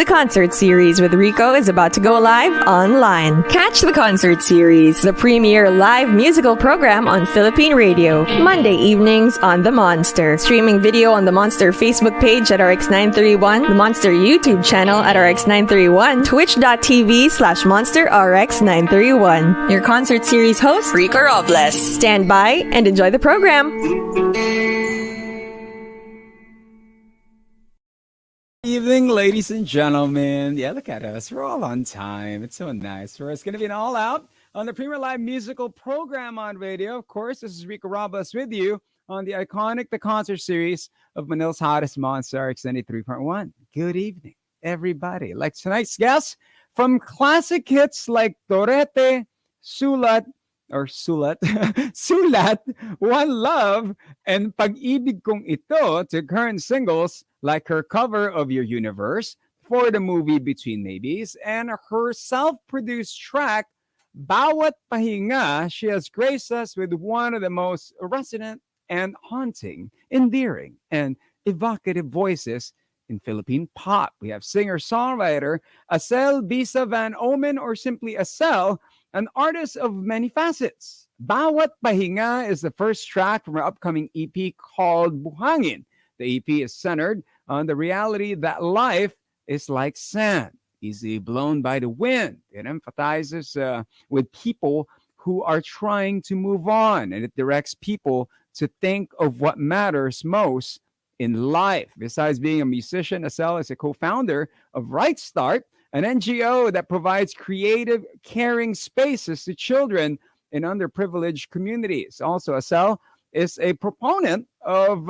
The concert series with Rico is about to go live online. Catch the concert series, the premier live musical program on Philippine radio, Monday evenings on The Monster. Streaming video on the Monster Facebook page at RX931, the Monster YouTube channel at RX931, twitch.tv/Monster RX931. Your concert series host, Rico Robles. Stand by and enjoy the program. Evening, ladies and gentlemen. Yeah, look at us. We're all on time. It's so nice. It's going to be an all-out on the Premier Live musical program on radio. Of course, this is Rico Robles with you on the iconic The Concert series of Manila's hottest Monster RX93.1. Good evening, everybody. Like tonight's guest, from classic hits like Torete, Sulat, Sulat, One Love, and Pag-ibig Kong Ito to current singles like her cover of Your Universe for the movie Between Maybes and her self-produced track Bawat Pahinga. She has graced us with one of the most resonant and haunting, endearing, and evocative voices in Philippine pop. We have singer-songwriter Acel Bisa Van Omen, or simply Acel, an artist of many facets. Bawat Pahinga is the first track from her upcoming EP called Buhangin. The EP is centered on the reality that life is like sand, easily blown by the wind. It emphasizes with people who are trying to move on, and it directs people to think of what matters most in life. Besides being a musician, Acel is a co-founder of Right Start, an NGO that provides creative, caring spaces to children in underprivileged communities. Also, Acel is a proponent of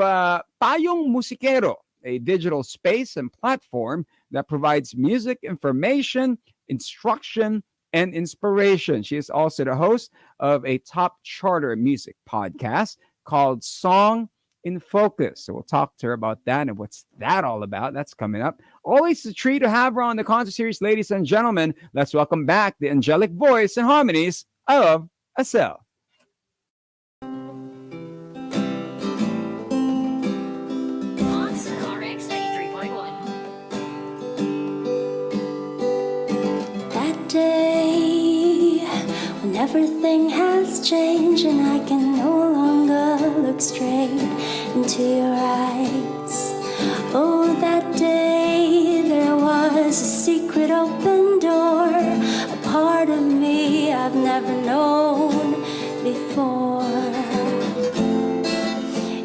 Payong Musikero, a digital space and platform that provides music, information, instruction, and inspiration. She is also the host of a top charter music podcast called Song in Focus. So we'll talk to her about that and what's that all about. That's coming up. Always a treat to have her on the concert series, ladies and gentlemen. Let's welcome back the angelic voice and harmonies of Acel. Monster RX93.1. That day when everything has changed and I can no longer look straight into your eyes. Oh, that day there was a secret open door, a part of me I've never known before.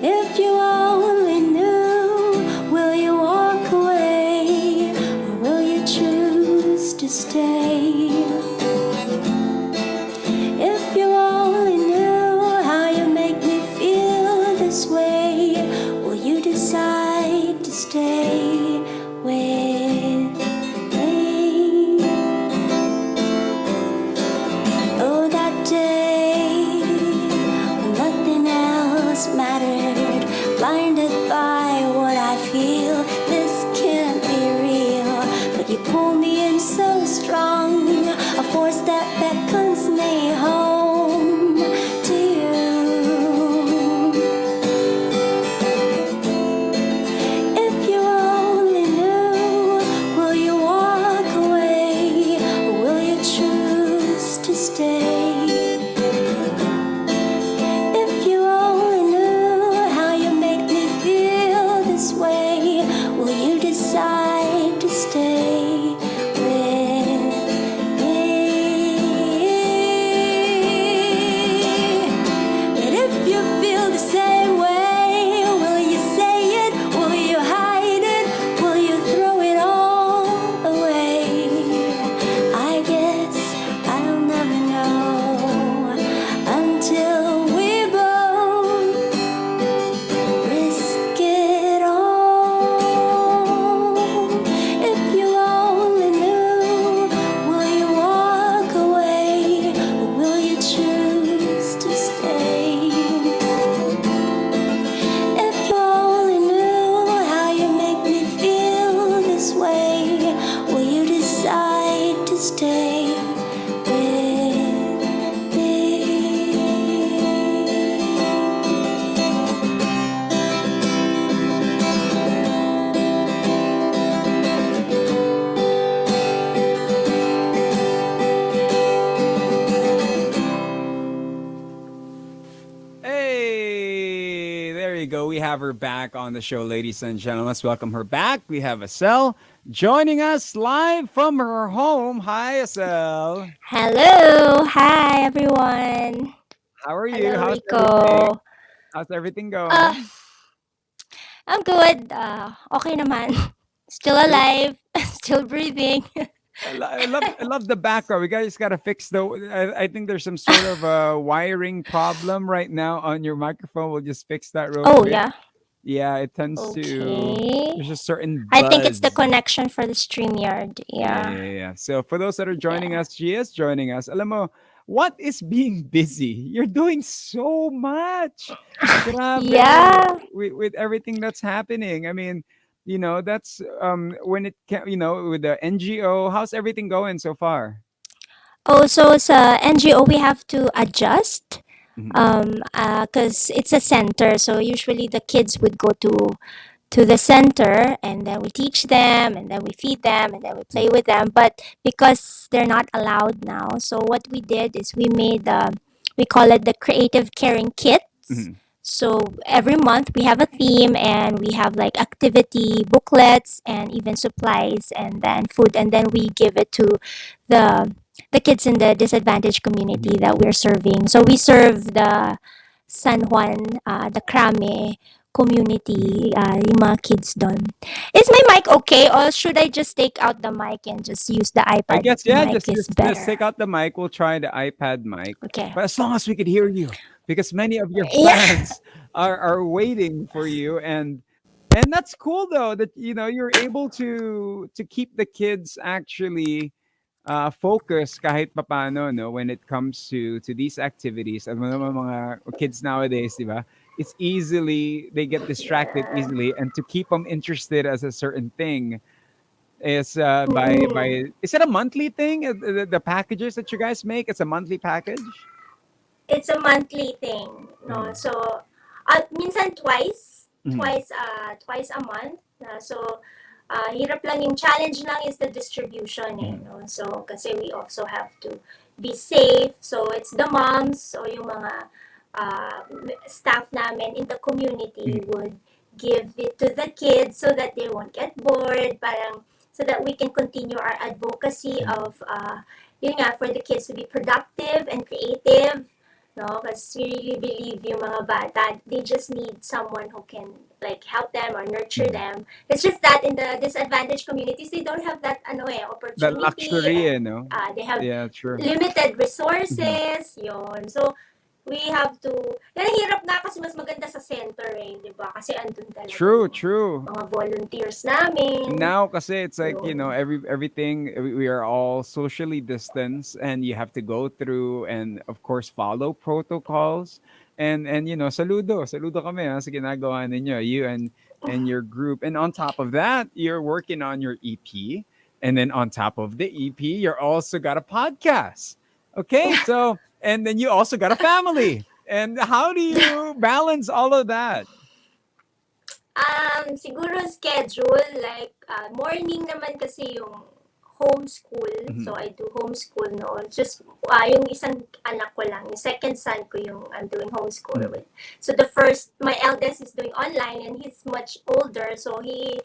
If you only knew, will you walk away or will you choose to stay? If you only knew how you make me feel this way, will you decide to stay with me? Oh, that day when nothing else mattered, blinded by what I feel, this can't be real. But you pull me in so strong, a force that beckons me home to you. If you only knew, will you walk away or will you choose to stay? If you only knew how you make me you go. We have her back on the show, ladies and gentlemen. Let's welcome her back. We have Acel joining us live from her home. Hi, Acel. Hello, hi everyone. How are you? Hello, How's everything? Rico. How's everything Uh, going? I'm good. Okay naman. Still Still, alive, still breathing. I love the background. We guys got to fix the. I think there's some sort of a wiring problem right now on your microphone. We'll just fix that real Oh quick. yeah. Yeah, it tends to. Okay. There's a certain I think it's the buzz. connection for the StreamYard. Yeah, Yeah. yeah, yeah. So for those that are joining Yeah. us, she is joining us. Alam mo, what is being busy? You're doing so much. Grabe. Yeah. With everything that's happening. I mean, that's when it can, with the NGO, how's everything going so far? Oh, so sa NGO we have to adjust Mhm. because it's a center. So usually the kids would go to the center, and then we teach them, and then we feed them, and then we play with them, but because they're not allowed now, so what we did is we call it the creative caring kits. Mhm. So every month we have a theme, and we have like activity booklets and even supplies and then food, and then we give it to the the kids in the disadvantaged community Mhm. that we're serving. So we serve the San Juan, the Krame Mhm. community, yung mga kids doon. Is my mic okay, or should I just take out the mic and just use the I iPad guess yeah, mic just is just just take better? out the mic. We'll try the iPad mic. Okay. But as long as we could hear you, because many of your Yeah. fans are waiting for you, and that's cool though that you're able to keep the kids actually focused kahit papano no when it comes to these activities. And mga kids nowadays, di ba? It's easily they get distracted Yeah. easily, and to keep them interested as a certain thing is by Mm. is it a monthly thing? The packages that you guys make, it's a monthly package. It's a monthly thing, no? Mm-hmm. So, minsan Mm-hmm. twice a month. So, hirap lang yung challenge lang is the distribution, eh, Mm-hmm. no? So, kasi we also have to be safe. So, it's the moms o yung mga uh, staff namin in the community would give it to the kids so that they won't get bored, parang so that we can continue our advocacy Mm-hmm. of yun nga, for the kids to be productive and creative, no? Because we really believe yung mga bata, they just need someone who can like help them or nurture Mm-hmm. them. It's just that in the disadvantaged communities, they don't have that That opportunity, luxury, and they have yeah, true. limited Mm-hmm. resources, yon. So, we have to, yan ang hirap nga kasi mas maganda sa center eh, di ba? Kasi andun talaga True, yung true. mga volunteers namin. Now kasi it's like Yun. everything we are all socially distanced, and you have to go through and of course follow protocols, and saludo kami sa ginagawa ninyo, you and your group. And on top of that, you're working on your EP, and then on top of the EP you're also got a podcast. Okay, so and then you also got a family, and how do you balance all of that? Siguro schedule, like, morning naman kasi yung homeschool. Mhm. So, I do homeschool, no? Just, yung isang anak ko lang, yung second son ko yung I'm doing homeschool Mhm. with. So, the first, my eldest is doing online and he's much older. So, he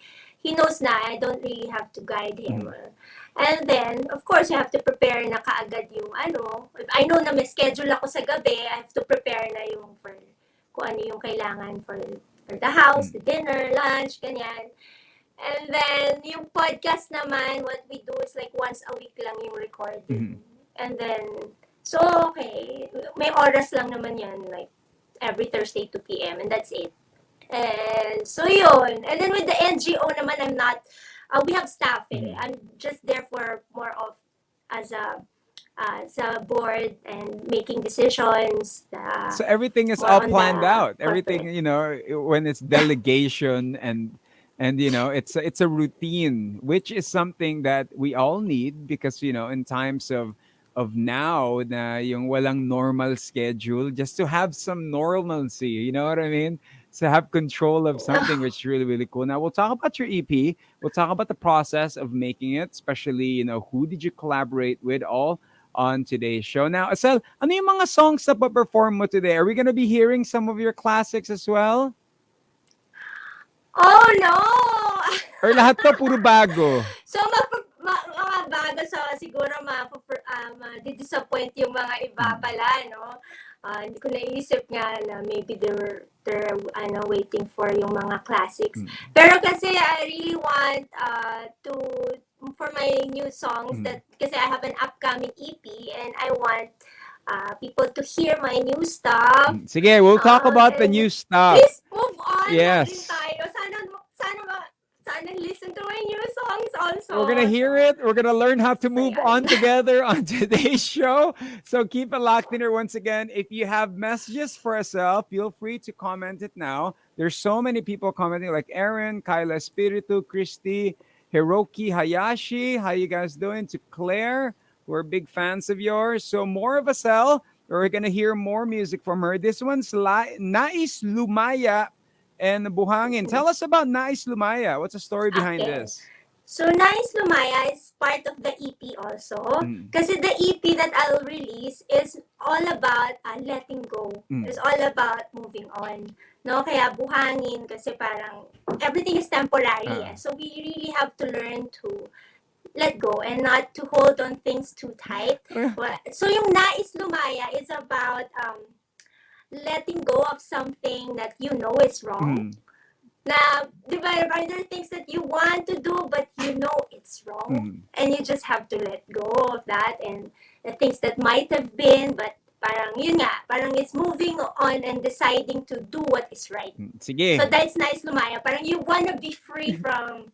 knows na I don't really have to guide him. Mhm. And then, of course, you have to prepare na kaagad yung ano. If I know na may schedule ako sa gabi, I have to prepare na yung for kung ano yung kailangan for the house, Mhm. the dinner, lunch, ganyan. And then, yung podcast naman, what we do is like once a week lang yung Mhm. recording. And then, so, okay, may oras lang naman yan, like every Thursday 2 p.m. and that's it. And so yun. And then with the NGO naman, I'm not, we have staff eh. Mhm. I'm just there for more of as a board and making decisions, So everything is more all on planned the out. Everything, corporate. when it's delegation and it's a routine, which is something that we all need because in times of now na yung walang normal schedule, just to have some normalcy, you know what I mean? To have control of something, which is really really cool. Now we'll talk about your EP. We'll talk about the process of making it, especially who did you collaborate with, all on today's show. Now, Asel, ano yung mga songs na perform mo today? Are we gonna be hearing some of your classics as well? Oh, no! Or lahat to puro bago? So, mga bago, so siguro ma-disappoint yung mga iba pala, no? Hindi ko naisip nga na maybe they're waiting for yung mga classics. Pero kasi I really want to for my new songs that kasi I have an upcoming EP and I want people to hear my new stuff. Sige, we'll talk about the And new stuff. please move on na din Yes. tayo. Sana listen to my new songs also. We're going to hear it. We're going to learn how to move ayan. on together on today's show. So keep it locked in here once again. If you have messages for Acel, feel free to comment it now. There's so many people commenting like Aaron, Kyla Espiritu, Christy, Hiroki Hayashi. How you guys doing? To Claire, we're big fans of yours. So more of Acel. We're going to hear more music from her. This one's Nais Lumaya and Buhangin. Tell us about Nais Lumaya. What's the story behind this? So, Nais Lumaya is part of the EP also. Kasi the EP that I'll release is all about letting go. It's all about moving on. No? Kaya buhangin kasi parang everything is temporary. So, we really have to learn to let go and not to hold on things too tight. So, yung Nais Lumaya is about letting go of something that you know is wrong. Na, di ba, are there things that you want to do but you know it's wrong? And you just have to let go of that and the things that might have been but parang yun nga, parang it's moving on and deciding to do what is right. Sige. So that's Nais Lumaya. Parang you wanna be free from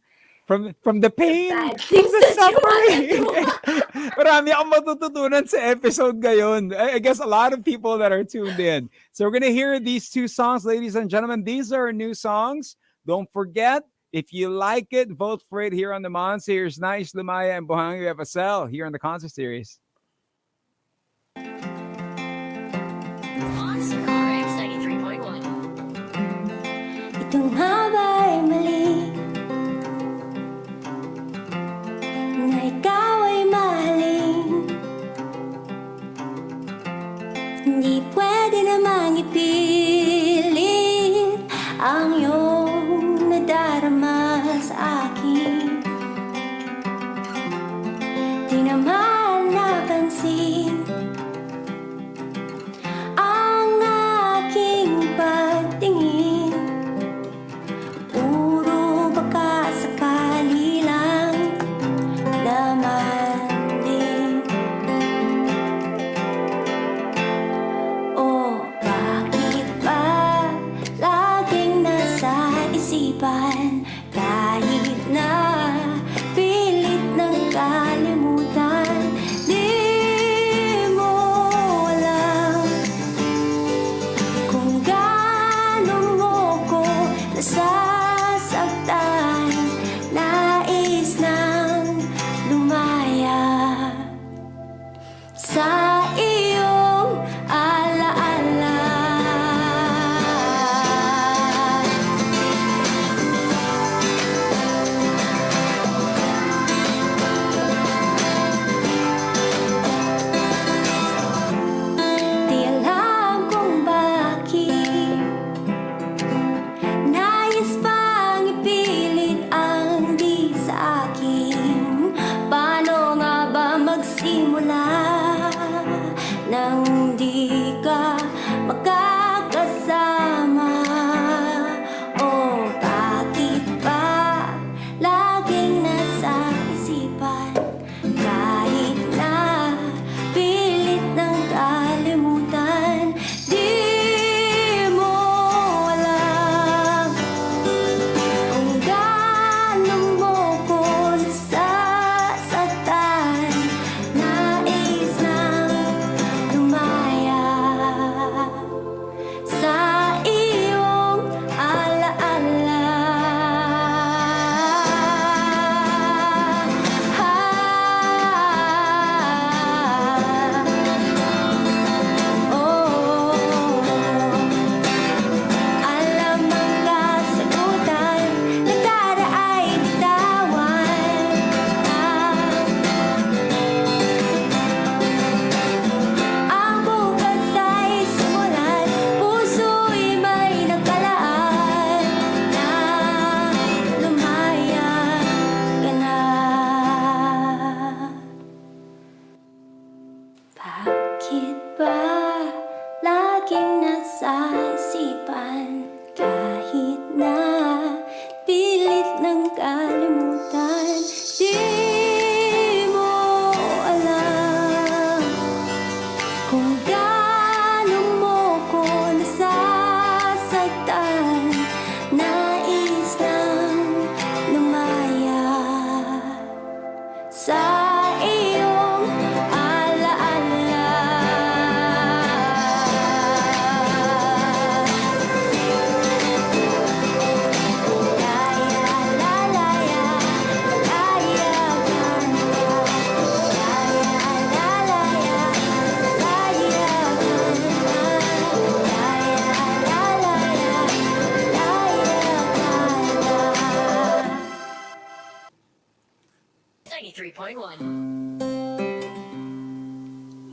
the pain, bad from things the that you suffering. wanna do. Marami akong matututunan sa episode ngayon. I guess a lot of people that are tuned in. So we're going to hear these two songs, ladies and gentlemen. These are new songs. Don't forget, if you like it, vote for it here on the Monster. Here's Nais Lumaya and Buhangin. We have Acel here on the concert series. Monster RX93.1. Ito nga ba'y mali na ikaw ay mahalin? Hindi pwede namang ipilit ang iyong nadarama sa akin. Di naman napansin ang aking pagtingin. Puro baka sakali lang naman din. Oh, bakit ba laging nasa isipan kahit na pilit ng kalimutan? Di mo alam kung gaano mo ko nasasaktan. Nais nang lumaya sa iyong alaala.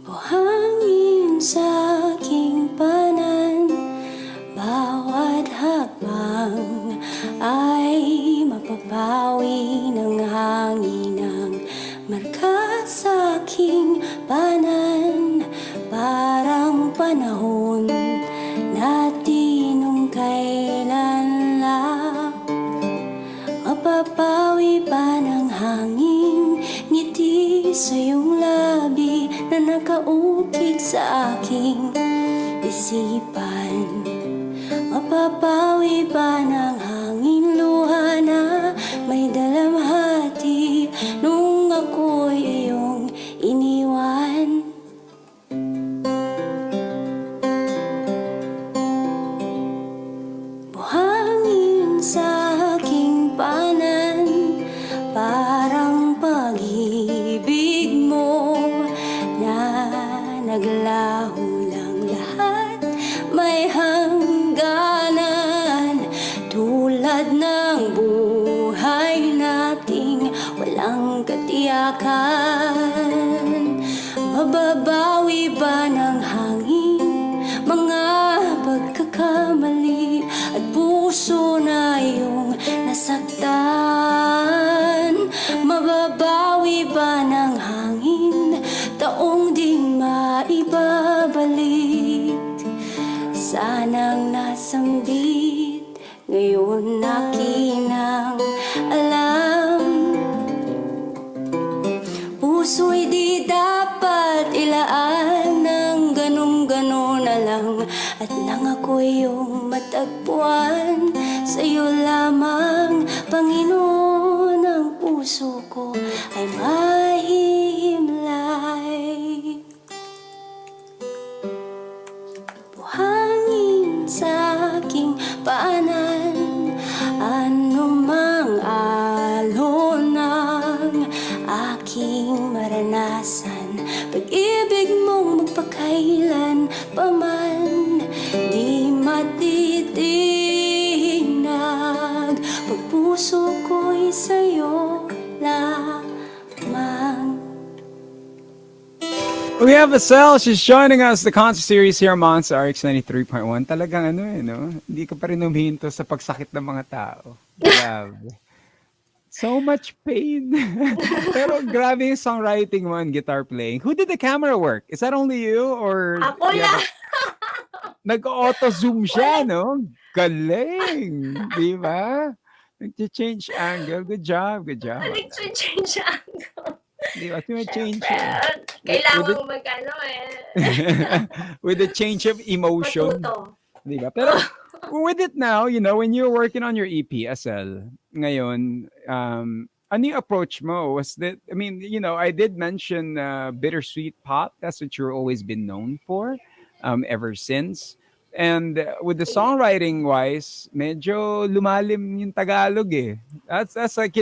Buhangin sa aking panan, bawat hakbang ay mapapawi ng hangin ng marka sa aking panan. Parang panahon natin nung kailan lang, mapapawi pa ng hangin ngiti sa iyong labi na nakaukit sa aking isipan. Mapapawi pa ng hangin luha na may dalamhati nung ako'y iyong iniwan. Buhangin sa aking panan, parang pag-ibig mo na naglaho lang lahat, may hangganan. Tulad ng buhay nating walang katiyakan, mababawi ba ng hangin mga pagkakamali at puso na iyong nasaktan? Mababawi ba ng hangin taong di maibabalik? Sanang nasambit ngayon akin ang alam. Puso'y di dapat ilaan ng ganun-ganon na lang, at nang ako'y iyong matagpuan, sa'yo lamang, Panginoon, ang puso ko ay mahihimlay. Buhangin sa aking paanan, anumang alon ng aking maranasan, pag-ibig mong magpakailan paman di matitinag, pag puso ko'y sa'yo lamang. We have Acel. She's joining us the concert series here on Monster RX93.1. Talagang no? Hindi ka pa rin humihinto sa pagsakit ng mga tao. Grabe. So much pain. Pero grabe yung songwriting mo and guitar playing. Who did the camera work? Is that only you? Or Ako lang. nag-auto-zoom siya, no? Galing. Di ba? Nag-change angle. Good job. Good job. Nag-change ako. Di ba? Change Kailangan mag-ano with the change of emotion. matuto. Di ba? Pero with it now, when you're working on your EP, Acel, ngayon, ano yung approach mo? Was that, I did mention bittersweet pop. That's what you've always been known for ever since. And with the songwriting wise, medyo lumalim yung Tagalog eh. That's like,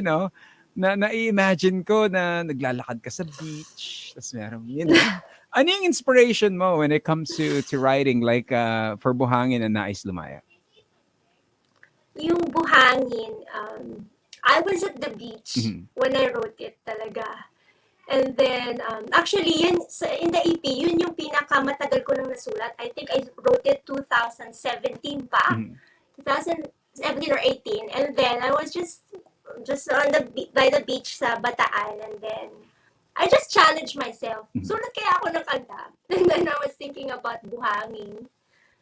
na-imagine ko na naglalakad ka sa beach. Tapos meron, ano yung inspiration mo when it comes to writing, like for Buhangin and Nais Lumaya? Yung Buhangin, I was at the beach when I wrote it talaga. And then, actually, yun, in the EP, yun yung pinakamatagal ko nang nasulat. I think I wrote it 2017 pa. 2017 or 18. And then, I was just on by the beach sa Bataan, and then I just challenged myself. Sulat kaya ako ng kanta. And then I was thinking about Buhangin.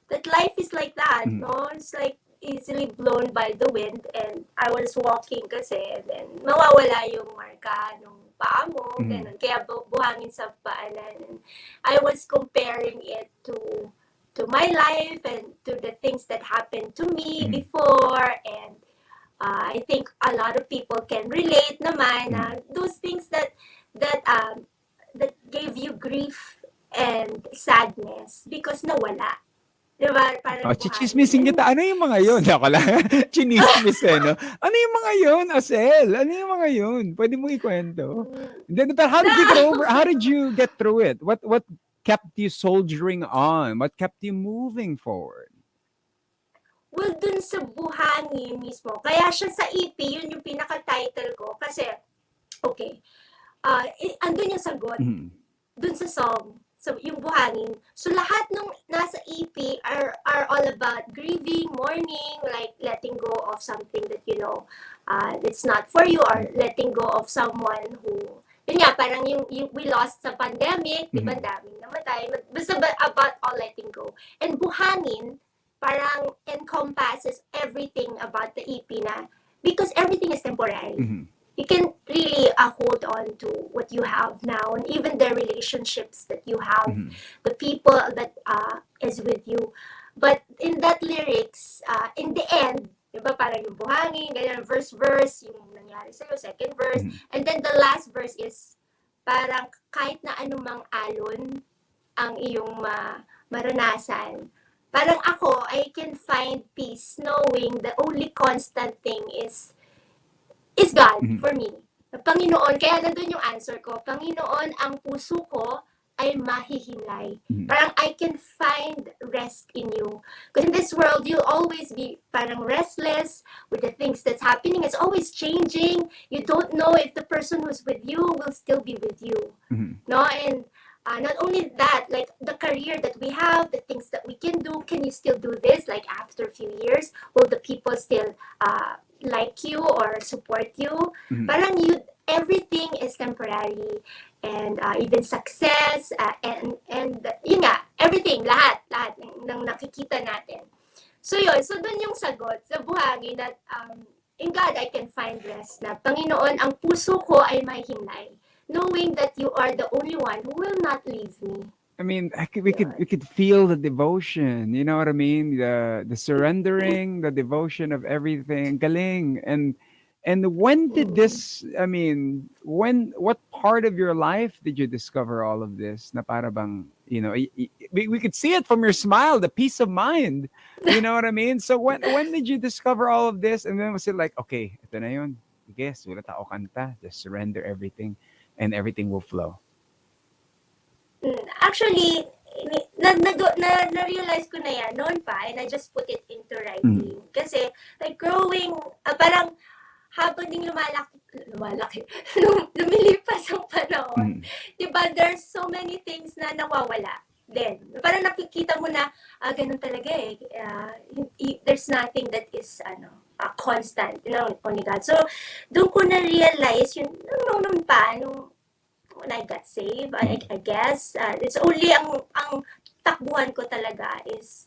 That life is like that, no? It's like easily blown by the wind, and I was walking kasi, and then mawawala yung marka nung paa mo, ganun. Kaya buhangin sa paanan. And I was comparing it to my life and to the things that happened to me before, and I think a lot of people can relate naman those things that gave you grief and sadness because nawala. Diba? Parang chichismisin kita. Ano yung mga yun? Ako lang. Chinismis no? Ano yung mga yun, Acel? Ano yung mga yun? Pwede mo ikwento. Then, but how did you get over? How did you get through it? What kept you soldiering on? What kept you moving forward? Well, dun sa Buhangin mismo, kaya siya sa EP, yun yung pinaka-title ko. Kasi, okay, andun yung sagot Mhm. dun sa song. So, yung buhangin. So, lahat ng nasa EP are all about grieving, mourning, like letting go of something that, that's not for you, or letting go of someone who, yun nga, parang yung we lost sa pandemic, di ba, Mhm. daming namatay. Basta about all letting go. And buhangin, parang encompasses everything about the EP na, because everything is temporary. Mhm. You can really hold on to what you have now, and even the relationships that you have, Mhm. the people that is with you. But in that lyrics, in the end, diba, parang yung buhangin, ganyan, verse, yung nangyari sa'yo, second verse, Mhm. and then the last verse is, parang kahit na anumang alon ang iyong maranasan, parang ako, I can find peace knowing the only constant thing is God Mhm. for me. Panginoon, kaya nandun yung answer ko, Panginoon, ang puso ko ay mahihimlay. Mhm. Parang I can find rest in you. Because in this world, you'll always be parang restless with the things that's happening. It's always changing. You don't know if the person who's with you will still be with you. Mhm. No? And not only that, like the career that we have, the things that we can do, can you still do this? Like after a few years, will the people still like you or support you? Mhm. Parang everything is temporary, and even success, and yun nga, everything, lahat ng nakikita natin. So yun, so dun yung sagot sa buhangin that in God I can find rest, na Panginoon, ang puso ko ay mahihimlay, knowing that you are the only one who will not leave me. I mean, we Yun. could feel the devotion. You know what I mean? The surrendering, the devotion of everything. Galing. And when did this? I mean, what part of your life did you discover all of this? Na para bang, we could see it from your smile, the peace of mind. You know what I mean? So when did you discover all of this? And then was it like, okay, ito na yun. Guess wala tao kanta. Just surrender everything, and everything will flow. Actually, na-realize ko na yan noon pa, and I just put it into Mm. writing. Kasi, like, growing, parang, habang ding lumalaki, lumilipas ang panahon, Mm. diba, there's so many things na nawawala. Then, parang nakikita mo na, ganun talaga eh. There's nothing that is, constant, only God. So, doon ko na-realize, yun, nung pa, when I got saved, Mm. I guess, it's only ang takbuhan ko talaga is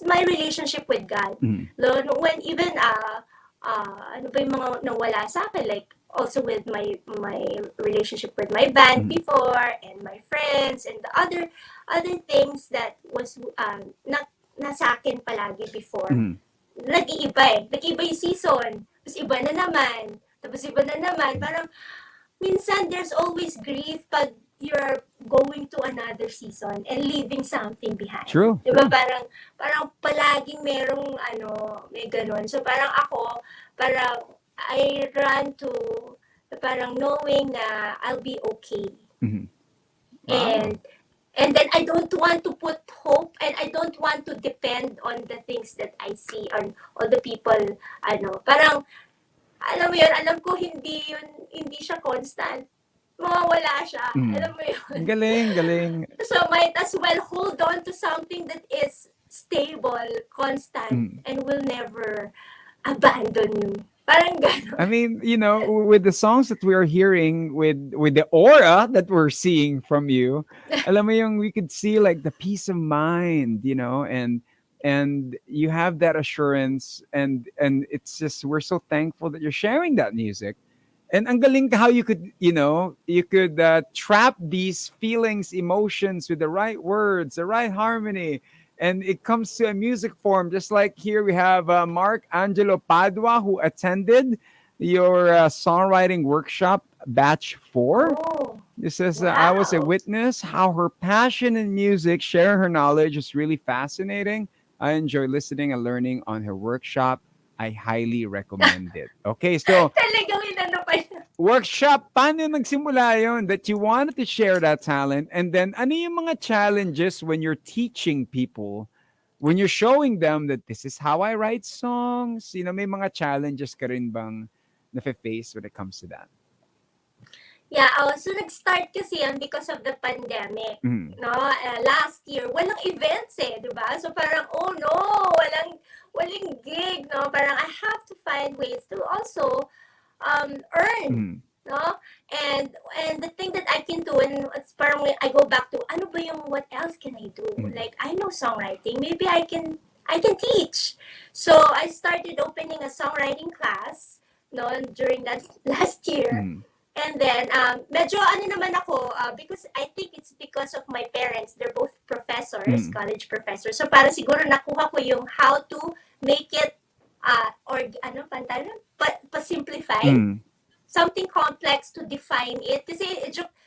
my relationship with God. Mm. When even ano ba yung mga nawala sa akin, like also with my relationship with my band Mm. before, and my friends, and the other things that was nasa akin palagi before. Mm. Nag-iiba yung season, tapos iba na naman, parang minsan there's always grief pag you're going to another season and leaving something behind. True. Diba? True. Parang palaging merong may ganun. So parang ako, parang I run to parang knowing na I'll be okay. Mhm. Wow. And then I don't want to put hope, and I don't want to depend on the things that I see, on all the people, parang alam mo yun, alam ko hindi siya constant. Mawawala siya. Mm. Alam mo yun. Galing, galing. So might as well hold on to something that is stable, constant, Mm. and will never abandon you. Parang gano'n. I mean, with the songs that we are hearing, with the aura that we're seeing from you, alam mo yung we could see like the peace of mind, and you have that assurance, and it's just we're so thankful that you're sharing that music. And ang galing how you could trap these feelings, emotions with the right words, the right harmony, and it comes to a music form. Just like here we have Mark Angelo Padua, who attended your songwriting workshop batch 4. Oh, This says, I was a wow. witness how her passion in music, sharing her knowledge is really fascinating. I enjoy listening and learning on her workshop. I highly recommend it. Okay, so Talagang pa niya. workshop, paano nagsimula yun? That you wanted to share that talent, and then ano yung mga challenges when you're teaching people, when you're showing them that this is how I write songs? May mga challenges ka rin bang nafe-face when it comes to that? Yeah, so nag-start kasi yan because of the pandemic. Mm. No, last year walang events di ba? So parang oh no, walang gig, no? Parang I have to find ways to also earn, Mm. no? And the thing that I can do, and it's parang I go back to ano ba yung what else can I do? Mm. Like I know songwriting, maybe I can teach. So I started opening a songwriting class no during that last year. Mm. And then, medyo ano naman ako, because I think it's because of my parents. They're both professors, Mm. college professors. So, para siguro nakuha ko yung how to make it, or ano, pa-simplify. Mm. Something complex to define it. Kasi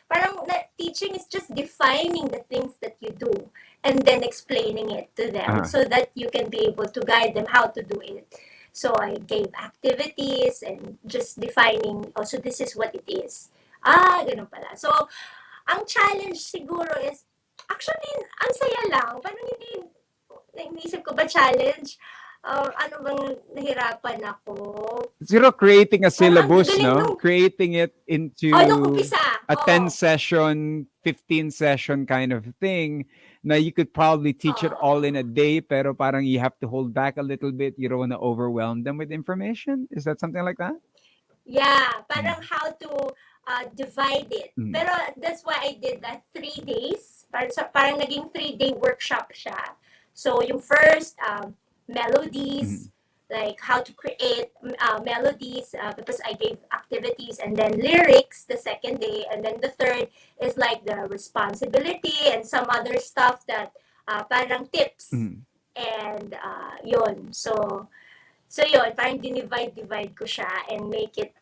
parang teaching is just defining the things that you do and then explaining it to them so that you can be able to guide them how to do it. So I gave activities and just defining, so this is what it is. Ganun pala. So, ang challenge siguro is, actually, ang saya lang. Parang hindi, naisip ko ba challenge? Ano bang nahirapan ako? Siguro creating a Parang ang syllabus, galing no? nung, Creating it into nung umpisa. a Oo. 10-session, 15-session kind of thing. Now you could probably teach it all in a day, pero parang you have to hold back a little bit. You don't want to overwhelm them with information. Is that something like that? Yeah, parang how to divide it. Mm. Pero that's why I did that 3 days. Parang naging 3-day workshop siya. So yung first, melodies, like how to create melodies, because I gave activities, and then lyrics the second day, and then the third is like the responsibility and some other stuff that parang tips. Mm. And yun. So yun, parang divide ko siya and make it,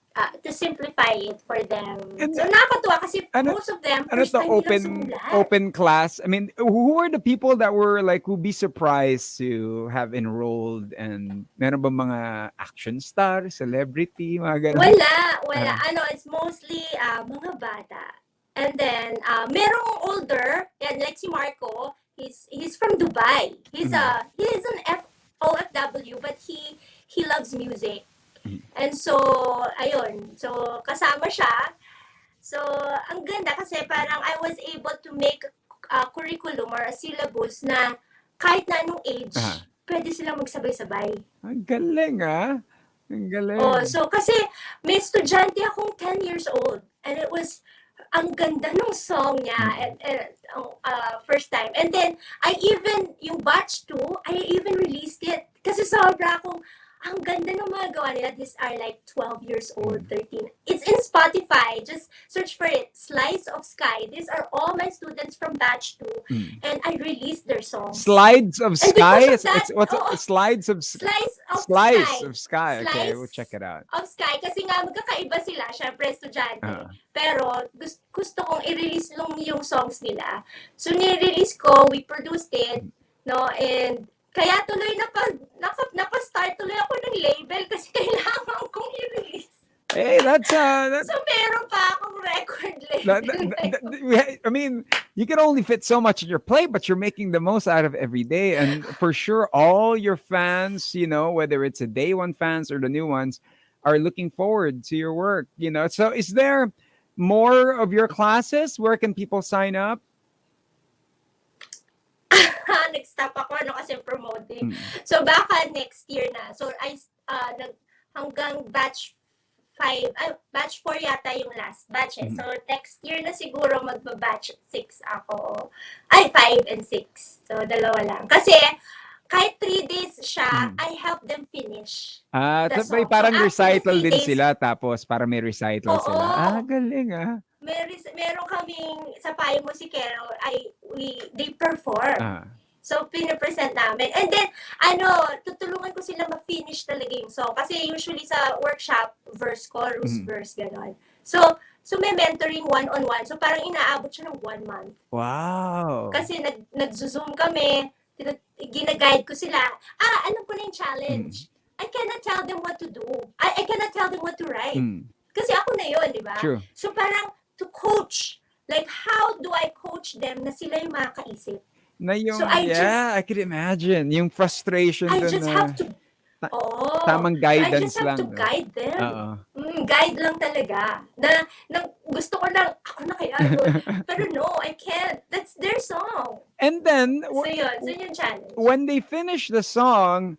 to simplify it for them. And so nakakatuwa kasi ano- most of them, Ano first to time nilang open sumulat. open class? I mean, who are the people that were like who'd be surprised to have enrolled, and meron ba mga action star, celebrity, mga ganun? Wala. It's mostly mga bata. And then, merong older, yan, like si Marco, he's from Dubai. He's an OFW, but he loves music. And so, ayun. So, kasama siya. So, ang ganda kasi parang I was able to make a curriculum or a syllabus na kahit na anong age, pwede silang magsabay-sabay. Ang galing, Ang galing. So kasi may estudyante akong 10 years old, and it was ang ganda ng song niya and first time. And then yung batch 2, I even released it kasi sobra akong ang ganda ng mga gawa nila. These are like 12 years old, 13. It's in Spotify. Just search for it. Slice of Sky. These are all my students from batch 2, and I released their songs. Slides of And Sky? because of that, Slides of Slice of Sky. Okay, Slice we'll check it out. of Sky. Kasi nga, magkakaiba sila. Syempre, estudyante. Pero, gusto kong i-release yung songs nila. So, ni-release ko, we produced it, no? And, kaya tuloy napa-start tuloy ako ng label kasi kailangan kong i-release. Hey, that's So, meron pa akong record label. I mean, you can only fit so much in your plate, but you're making the most out of every day. And for sure, all your fans, whether it's a day one fans or the new ones, are looking forward to your work. So is there more of your classes? Where can people sign up? Nag-stop ako kasi promoting. So baka next year na. So hanggang batch 4 yata yung last batch. So next year na siguro magba-batch 6 ako. 5 and 6. So dalawa lang. Kasi kahit 3 days siya, I help them finish. May parang so recital din days, sila, tapos para may recital sila. Galing meron kaming sa payo mo si Carol, they perform. So, pinapresent namin. And then, tutulungan ko sila ma-finish talaga yung song. Kasi usually sa workshop, verse, chorus, verse, gano'n. So may mentoring one-on-one. So, parang inaabot siya ng 1 month. Wow! Kasi nag-zoom kami, gina-guide ko sila. Alam ko na yung challenge. I cannot tell them what to do. I cannot tell them what to write. Kasi ako na yun, di ba? True. So, parang to coach. Like, how do I coach them na sila yung makakaisip? So I could imagine. Yung frustration I dun just na have to tamang guidance I just have lang. to guide them. parang guide lang talaga. Na gusto ko lang, ako na kaya yun. Pero no, I can't. That's their song. And then, So yun. So yun yung challenge. when they finish the song,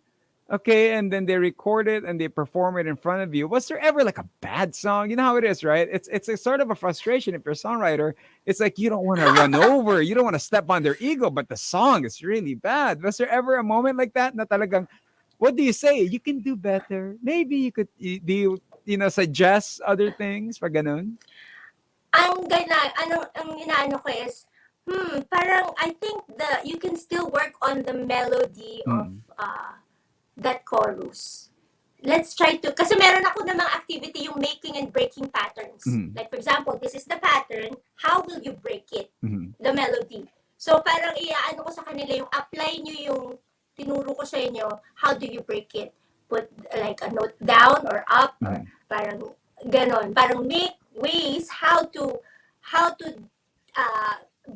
okay, and then they record it and they perform it in front of you, was there ever like a bad song? You know how it is, right? It's a sort of a frustration if you're a songwriter. It's like you don't want to run over, you don't want to step on their ego, but the song is really bad. Was there ever a moment like that? Na talagang, what do you say? You can do better. Maybe you could, do you suggest other things? Pag ganun? Ang inaano ko is, parang I think you can still work on the melody of that chorus. Let's try to, kasi meron ako namang activity yung making and breaking patterns. Like for example, this is the pattern, how will you break it? The melody. So parang iaano ko sa kanila yung apply nyo yung tinuro ko sa inyo, how do you break it? Put like a note down or up or parang ganon. Parang make ways how to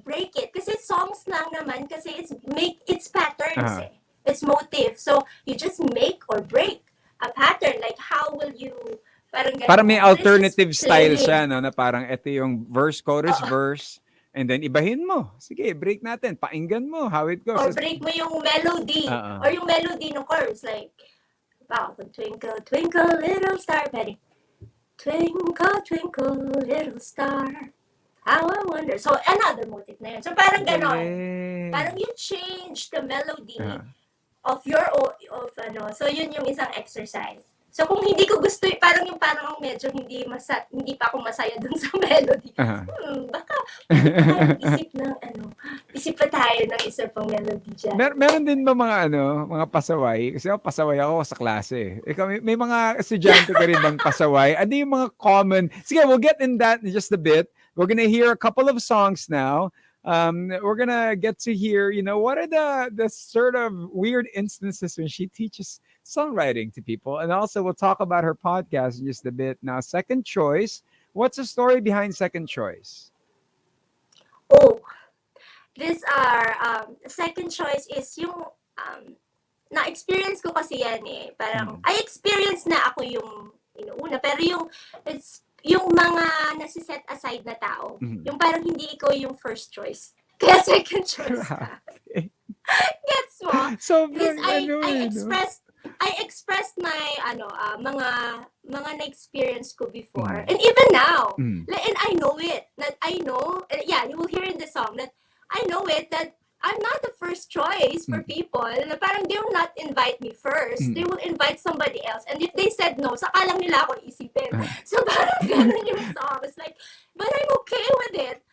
break it. Kasi songs lang naman kasi it's patterns eh. It's motif. So you just make or break a pattern. Like how will you parang ganon. Parang may alternative style siya, no? Na parang ito yung verse, chorus, verse. And then ibahin mo. Sige, break natin. Painggan mo how it goes. Or break mo yung melody. Or yung melody ng chorus. Like, wow, twinkle, twinkle, little star. Pwede. Twinkle, twinkle, little star. How I wonder. So, another motif na yun. So, parang ganon. Parang you change the melody of your so yun yung isang exercise. So kung hindi ko gusto, parang medyo hindi pa ako masaya dun sa melody. Baka isip pa tayo ng isa pang melody dyan. Meron din ba mga pasaway? Kasi ako pasaway ako sa klase. Ikaw, may mga estudyante ka rin bang pasaway? Ano yung mga common? Sige, we'll get in that in just a bit. We're gonna hear a couple of songs now. We're gonna get to hear, what are the sort of weird instances when she teaches songwriting to people, and also we'll talk about her podcast in just a bit. Now, Second Choice. What's the story behind Second Choice? These are Second Choice is yung na-experience ko kasi yan eh. Parang I experience na ako yung inuuna, pero yung mga nasi-set aside na tao, yung parang hindi ikaw yung first choice. Kaya second choice ka. Gets mo? So, I expressed my mga na-experience ko before. And even now. And I know it. You will hear in the song that I know it that I'm not the first choice for people. Na parang they will not invite me first. They will invite somebody else. And if they said no, saka lang nila ako isipin. So parang ganun yung song. It's like, but I'm okay with it.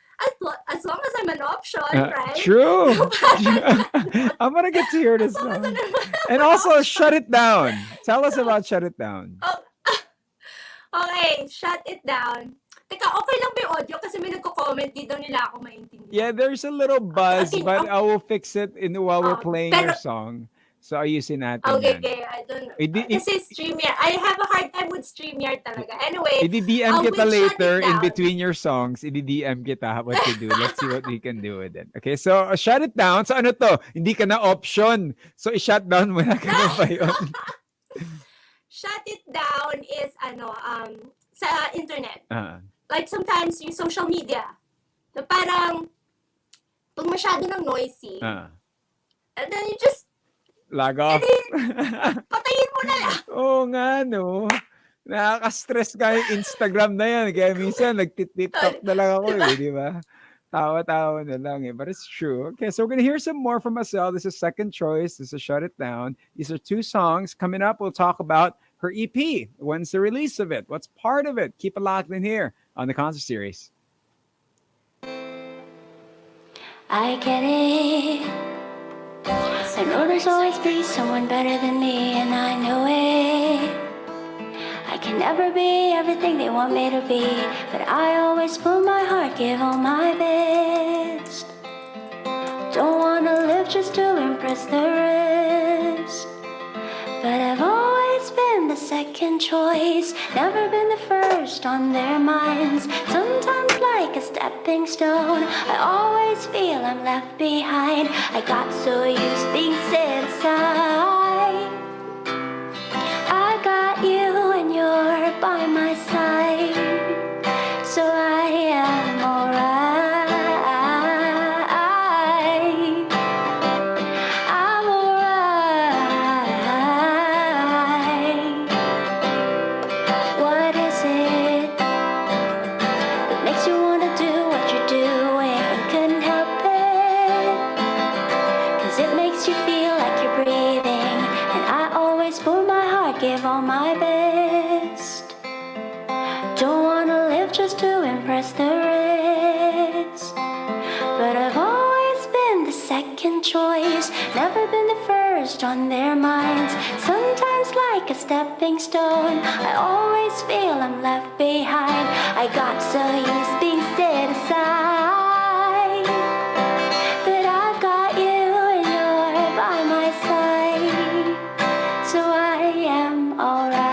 As long as I'm an option, right? True. I'm gonna get to hear this song. And also, Shut It Down. Tell us about Shut It Down. Okay, Shut It Down. Teka, okay lang ba yung audio? Kasi may nagko-comment, di daw nila ako maintindihan. Yeah, there's a little buzz, but I will fix it while we're playing your song. So, ayusin natin Okay, yan. I don't know. Kasi StreamYard, I have a hard time with StreamYard talaga. Anyway, i-DM kita later in between your songs. I-DM kita what to do. Let's see what we can do with it. Okay, so Shut It Down. So ano to? Hindi ka na option. So i-shut down mo na ka ba yun? Shut It Down is sa internet. Like sometimes yung social media. Na parang pag masyado ng noisy. And then you just log off. Patayin mo na lang. Oo nga, no. Nakaka-stress ka yung Instagram na yan. Kaya minsan, nag-TikTok na lang ako, di ba? Tawa-tawa na lang eh. But it's true. Okay, so we're gonna hear some more from Acel. This is Second Choice. This is Shut It Down. These are two songs. Coming up, we'll talk about her EP. When's the release of it? What's part of it? Keep it locked in here on the concert series. I get it. I know there's always be someone better than me, and I know it. I can never be everything they want me to be, but I always put my heart, give all my best. Don't wanna live just to impress the rest, but I've always been the second choice, never been the first on their minds. Sometimes like a stepping stone, I always feel I'm left behind. I got so used being set aside. I got you and you're by my side. always pour my heart, give all my best. Don't wanna live just to impress the rest. But I've always been the second choice, never been the first on their minds. Sometimes like a stepping stone, I always feel I'm left behind. I got so used being set aside, but I've got you and you're by my side, so I am alright.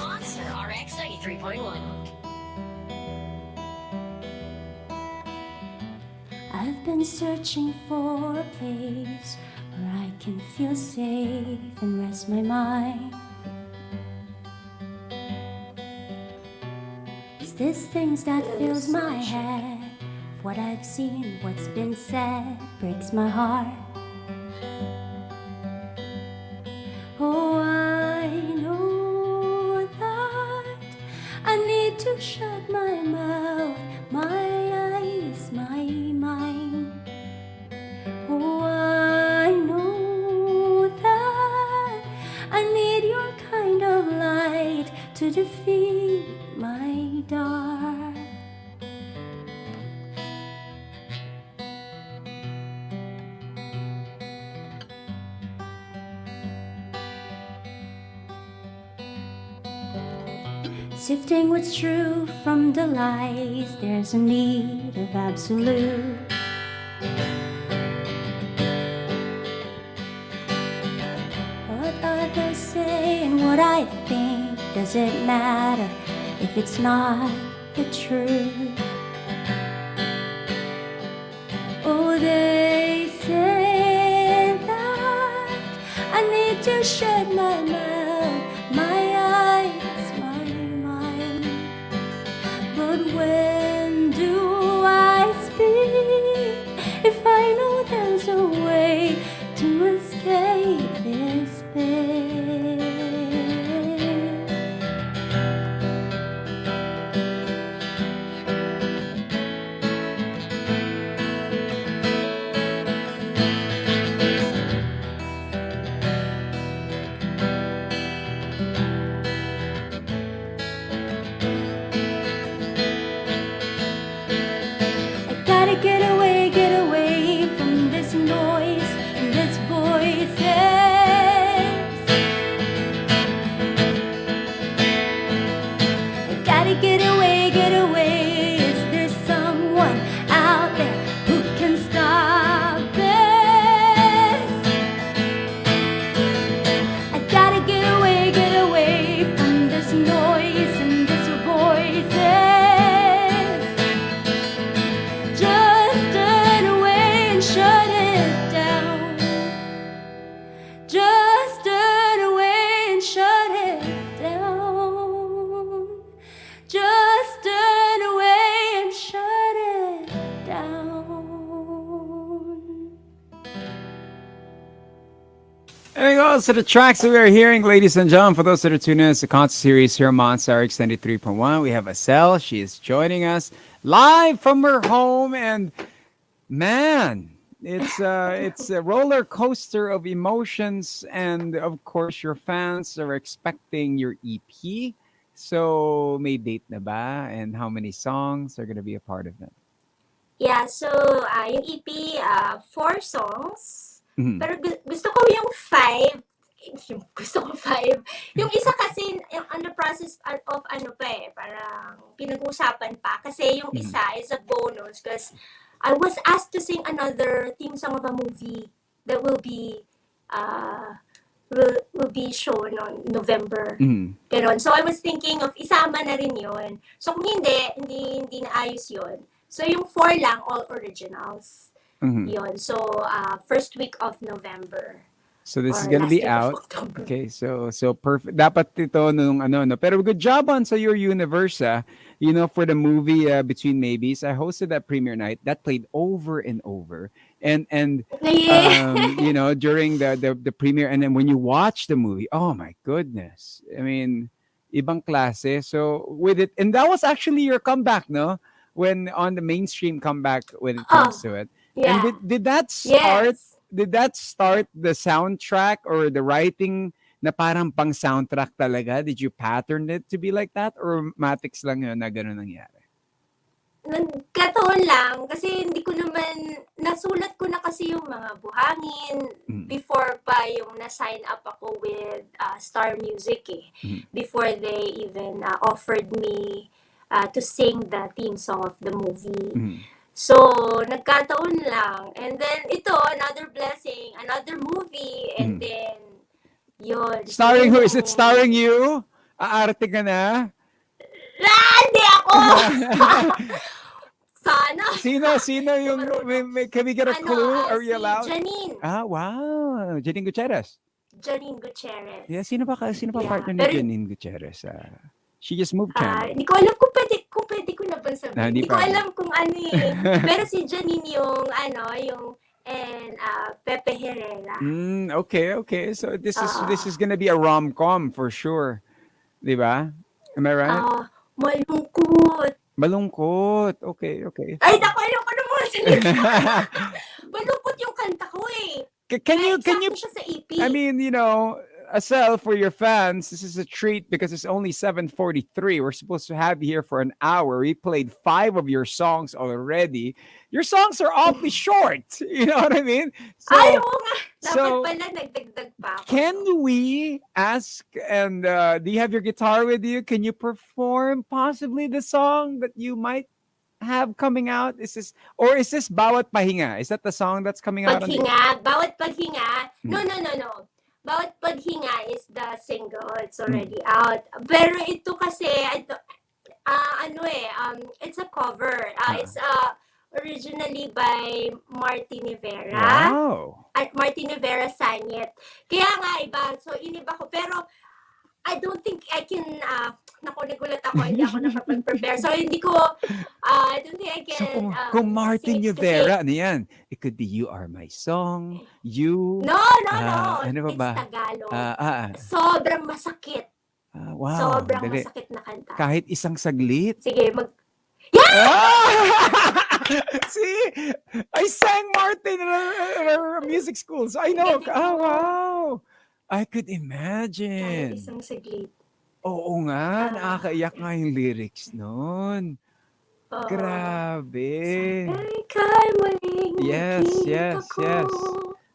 Monster RX93.1. I've been searching for a place where I can feel safe and rest my mind. Is this things that fills my head? What I've seen, what's been said, breaks my heart. Oh, I know that I need to shut my mouth, my eyes, my mind. Oh, I know that I need your kind of light to defeat my dark. Sifting what's true from the lies, there's a need of absolute. What others say and what I think, does it matter if it's not the truth? Oh, they say that I need to shut my mouth, my eyes, my mind. But when do I speak if I know there's a way to escape this pain? So the tracks that we are hearing, ladies and gentlemen, for those that are tuning in, it's a concert series here on Monster RX93.1. We have Acel. She is joining us live from her home, and man, it's a roller coaster of emotions, and of course, your fans are expecting your EP. So, may date na ba, and how many songs are gonna be a part of it? Yeah, so yung EP, 4 songs. Mhm. Pero gusto ko yung 5. Gusto ko 5. Yung isa kasi, yung on the process of ano pa eh, parang pinag-uusapan pa. Kasi yung Mhm. isa is a bonus because I was asked to sing another theme song of a movie that uh, will be shown on November. Mhm. Ganon. So I was thinking of isama na rin yun. So kung hindi naayos yun. So yung 4 lang, all originals. Mhm. Yun. So first week of November So this is or gonna last be week of out. October. Okay, so perfect. Dapat ito nung ano no. Pero good job on sa your universe. You know, for the movie Between Maybes, I hosted that premiere night. That played over and over. And Yeah. you know, during the premiere, and then when you watch the movie, oh my goodness. I mean, ibang klase. So with it, and that was actually your comeback, no? When on the mainstream comeback when it comes Oh, to it. And yeah. Yes. did that start the soundtrack or the writing na parang pang soundtrack talaga? Did you pattern it to be like that or matics lang yun na gano'n nangyari? Nagkataon lang kasi hindi ko naman nasulat ko na kasi yung mga buhangin Mm. before pa yung na-sign up ako with Star Music eh. Mm. Before they even offered me to sing the theme song of the movie. Mm. So, nagkataon lang. And then, ito, another blessing, another movie, and Mm. then, yun. Starring So, who? Is it starring you? Aarte ka na? Hindi ako! Sana. Sino yung, can we get a clue? Are we Si allowed? Janine. Ah, wow. Janine Gutierrez. Janine Gutierrez. Yeah, sino pa Yeah, partner ni pero- Janine Gutierrez? She just moved channel. Hindi ko alam kung pwede ko na bang sabihin. Hindi Hindi ko pwede. alam kung ano eh. Pero si Janine and Pepe Herrera. Okay. So this is gonna be a rom-com for sure. Di ba? Am I right? Malungkot. Malungkot. Okay. Ay, naku, ayoko na mga salita. Malungkot yung kanta ko eh. Can you Sakto siya sa EP. I mean, you know, Acel, for your fans, this is a treat because it's only 7:43. We're supposed to have you here for an hour. We played 5 of your songs already. Your songs are awfully short. You know what I mean? So, Ay, oo nga. Dapat so- pala nagdagdag pa ako. can we ask, and do you have your guitar with you? Can you perform possibly the song that you might have coming out? Is this Bawat Pahinga? Is that the song that's coming out? Paghinga, Bawat Paghinga. No. Bawat Paghinga is the single. It's already out. Pero ito kasi, it's a cover. It's originally by Martin Rivera. Wow. At Martin Rivera sang it. Kaya nga iba. So, iniba ko. Pero, I don't think I can, nagulat ako, hindi ako nakapag-prepare. So, I don't think I can, So kung Martin sing it Rivera, ano yan? It could be You Are My Song, You. No. ano ba It's ba? Tagalog. Ah. Sobrang masakit. Wow. Sobrang dali. masakit na kanta. Kahit isang saglit. Sige, Ah! See, I sang Martin in our music school, so I know. Oh, wow. I could kahit imagine. isang saglit. Oo nga, nakakaiyak nga yung lyrics nun. Oo. Grabe. Kay muling Yes. nakita ko.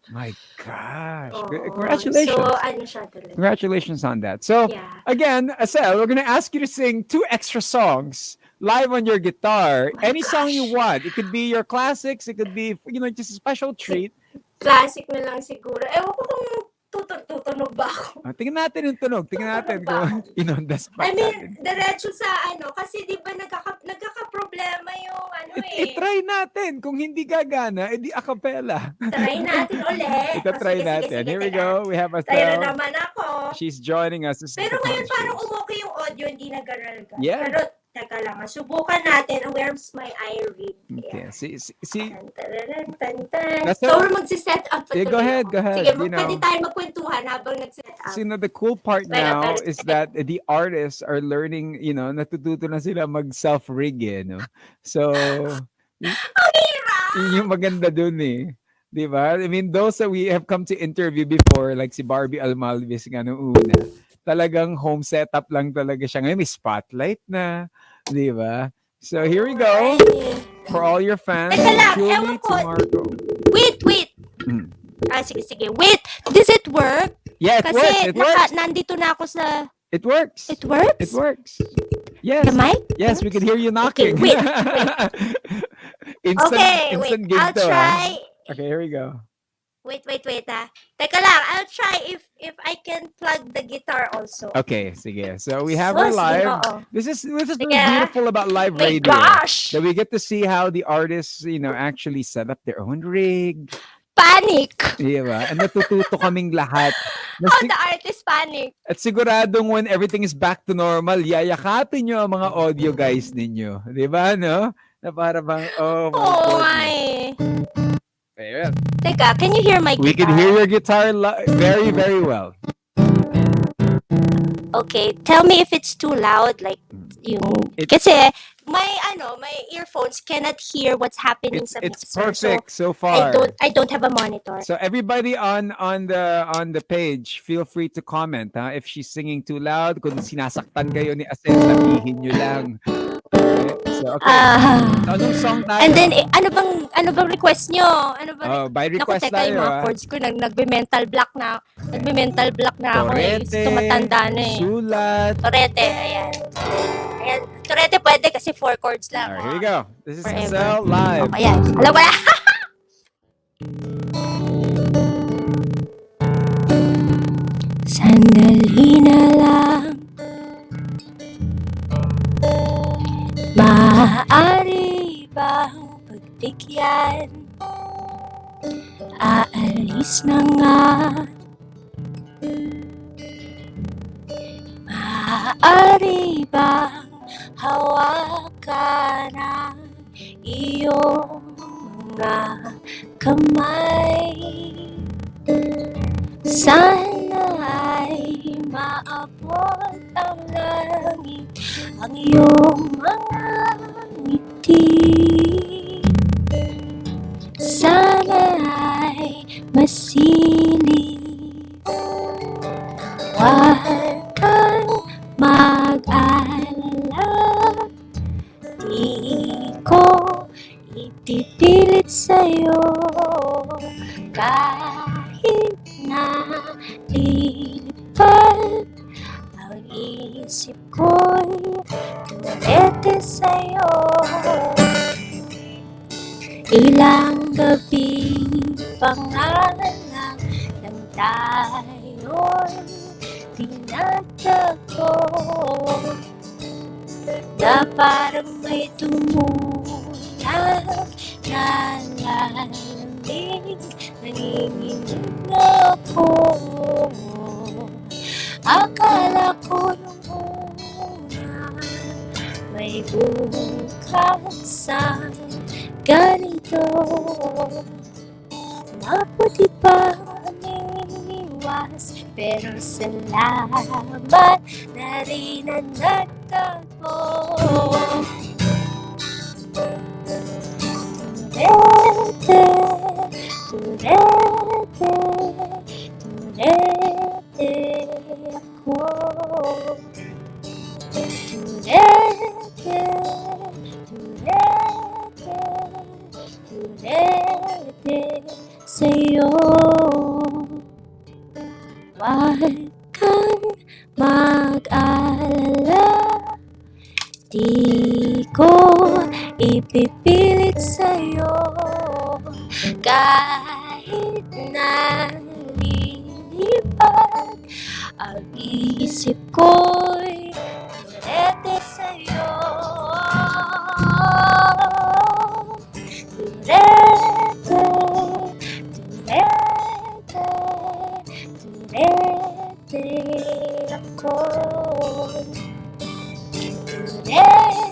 My gosh. Oo. Congratulations. So, ano siya talaga. Congratulations on that. So, Yeah. again, Acel, we're going to ask you to sing 2 extra songs live on your guitar. My Any song you gosh. want. It could be your classics. It could be, just a special treat. Classic na lang siguro. Ewan ko kung tutunog ba ako. Tingnan natin yung tunog. Tingnan natin kung on the spot I natin. mean, diretso sa kasi di ba nagkaka-problema yung I-try natin. Kung hindi gagana, edi a cappella. Try natin ulit. Ita-try Sige, natin. sige, Here we teka. go. We have Try na Acel. naman ako. She's joining us. This is Pero the ngayon parang concert. umokay yung audio, hindi na ganun ka. Yeah. Pero Teka lang, subukan natin. Where's my iRig? Okay. Ayan. See, Tan. that's So, what. magsiset up pa Yeah, go tuloy ahead, ako. go Sige, ahead. pwede tayo magkwentuhan habang nagset So, up. the cool part Pero, now is that the artists are learning, natututo na sila mag self-rig no? So, yun yung maganda dun eh. 'Di ba? I mean, those that we have come to interview before, like si Barbie Almalvis nga nung una, talagang home setup lang talaga siya. Ngayon may spotlight na, 'di ba? So here we go. For all your fans, Teka to lang, Julie, ewan to ko. Marco. Wait. Mm. Sige. Wait, does it work? Yeah, it Kasi works. It works. nandito na ako sa... It works. It works? It works. The Yes. mic? Yes, we can hear you Okay, knocking. wait. Instant gig I'll to, ha? try. Okay, here we go. Wait, Teka lang, I'll try if I can plug the guitar also. Okay, sige. So we have her Sige, live. oo. This is what's Sige. beautiful about live My radio. gosh! That we get to see how the artists, actually set up their own rig. Panic! Diba? And natututo kaming lahat. Oh, the artist panic. At siguradong when everything is back to normal, yayakapin nyo ang mga audio guys ninyo. Diba, no? Na para bang, oh my Oh goodness. my. Ayan. Teka, can you hear my guitar? We can hear your guitar very, very well. Okay, tell me if it's too loud, like yung... Kasi my earphones cannot hear what's happening sa It's mixer. perfect so far. I don't have a monitor. So everybody on the page, feel free to comment, ha? If she's singing too loud, kung sinasaktan kayo ni Acel, sabihin nyo lang. Okay. So, anong song tayo? And then ano bang request nyo? Ano ba? By request Naku, teka, tayo, yung mga ha? chords ko nagbe-mental block na. Nagbe-mental block na ako eh. Torete, Tumatanda na eh. sulat. Torete, ayan. Torete pwede kasi 4 chords lang. Alright, here we go. This is Forever. Acel live. Okay, ayan. Alam ko na. Sandali na lang, maaari bang pagbigyan? Aalis na nga. Maaari bang hawakan ang iyong mga kamay? Sana ay maabot ang langit ang iyong mga ngiti. Sana ay masilip. Huwag kang mag-alala, di ko ipipilit sa'yo kahit na lilipad ang isip ko'y tumete sa'yo. Ilang gabi pangalan ng tayo'y tinatago na parang may tumulang na lalamig. Nanginginig ako. Akala ko nung una may bukas ang ganito. Mabuti pa umiwas, pero salamat na rin ang nagtago. Turete ako. Turete sa'yo. Huwag kang mag-alala, di ko ipipilit sa'yo kahit na lilipad ang isip ko'y turete sa'yo. Turete, turete ako. Turete